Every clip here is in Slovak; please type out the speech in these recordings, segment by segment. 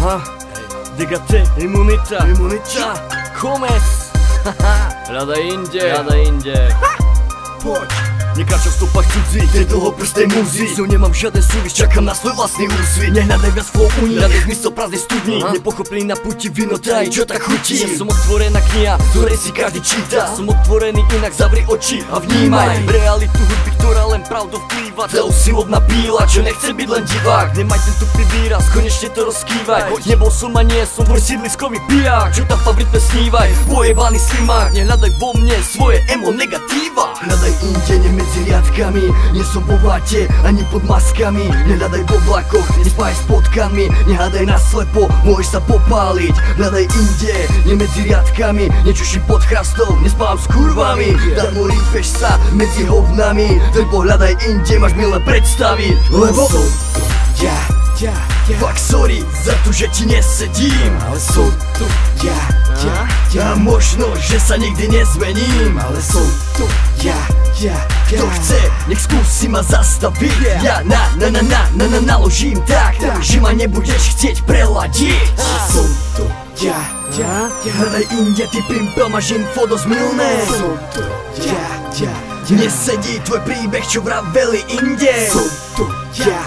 Aha, DGT, imunita, Komes. Hľadaj inde. Poď, nekračam v stopách cudzích, tej dlhoprstej múzy. S ňou nemám žiaden súvis, čakám na svoj vlastný úsvit. Nehľadaj viac flow u nich, hľadaj zmysel prázdnej studni. Nepochopili na puti vinotaj, čo tak chutí. Ja som otvorená kniha, ktorej si každý číta. Som otvorený, inak zavri oči a vnímaj realitu hudby, ktorá len pravdu vplýva. Celou silovná píla, čo nechce byť len divák. Nemaj ten tupý výraz, konečne to rozkývaj. Nebol som a nie som tvoj sídliskový pijak, čo tam v ritme snívaj, pojebaný slimák. Nehľadaj vo mne svoje emo negatíva. Hľadaj inde, nie medzi riadkami. Nie som vo vláte, ani pod maskami. Nehľadaj vo vlakoch, nespáj s potkami. Nehľadaj naslepo, môžeš sa popáliť. Hľadaj inde, nie medzi riadkami. Nečuším pod chrastom, nespávam s kurvami. Darmo rýpeš sa medzi hovnami. Trbo hľadaj inde, máš milé predstavy. Lebo som to ja. Fakt sorry za to, že ti nesedím. Ale som tu ja. A možno, že sa nikdy nezmením. Ale som tu ja. Kto chce, nech skúsi ma zastaviť. Ja naložím tak, že ma nebudeš chcieť preladiť. Som tu ja. Hľadaj inde, ty pimpel, máš info dosť milné. Som tu ja. Nesedí tvoj príbeh, čo vraveli inde. Som tu ja.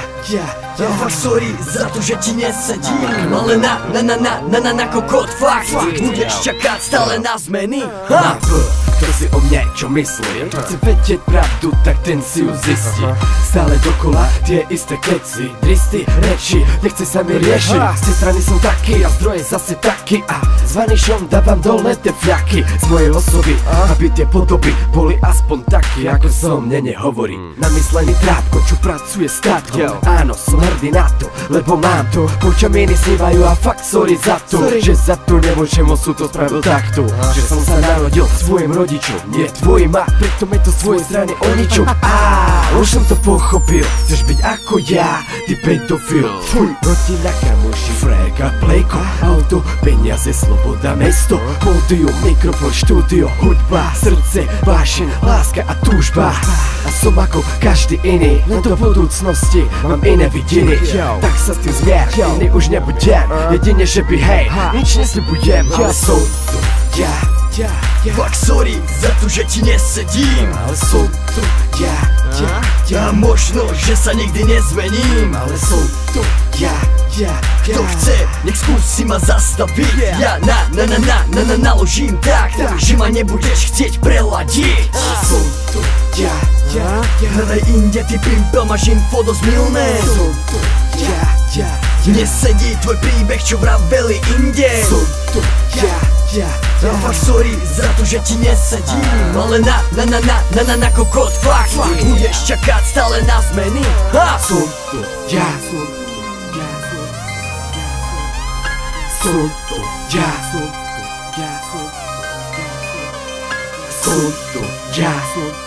Fakt sorry za to, že ti nesedím. Ale na kokot, fakt budeš čakať stále na zmeny. Kto si o mne čo myslí? Chce vedieť pravdu, tak ten si ju zistí. Stále dokola tie isté keci, dristy reči, nechce sa mi riešiť. Z tej strany som taký a zdroje zase taký. A s vanišom dávam dole tie fľaky z mojej osoby, aby tie podoby boli aspoň taký, ako som mne nehovorí. Namyslený trápko, čo pracuje statkom. Áno, som hrdý na to, lebo mám to. Počam iní snívajú a fakt sorry za to, že za to nemôžem, osud to spravil takto. Že som sa narodil svojim rodičom, nie tvojim, a preto mi to z tvojej strany o ničom. Už som to pochopil, chceš byť ako ja, ty pedofil. Fuj, rodina, kamoši, frek a plejko, auto, peniaze, sloboda, mesto, pódium, mikrofón, štúdio, hudba, srdce, vášeň, láska a túžba. A som ako každý iný, len do budúcnosti mám iné vidiny. Tak sa s tým zmier, iný už nebudem, jedine že by hej, nič nesľubujem. Ale som tu ja. Fakt sorry za to, že ti nesedím. Ale som tu ja. A možno, že sa nikdy nezmením. Ale som tu ja. Kto chce, nech skúsi ma zastaviť. Ja naložím tak, že ma nebudeš chcieť preladiť. Ale som tu ja. Hľadaj inde, ty pimpel, máš info dosť milné. Som tu ja. Nesedí tvoj príbeh, čo vraveli inde. Som tu ja. Fakt sorry za to, že ti nesedím. Ale na kokot, fakt budeš čakať stále na zmeny. Som tu ja. Som tu ja. Som tu ja.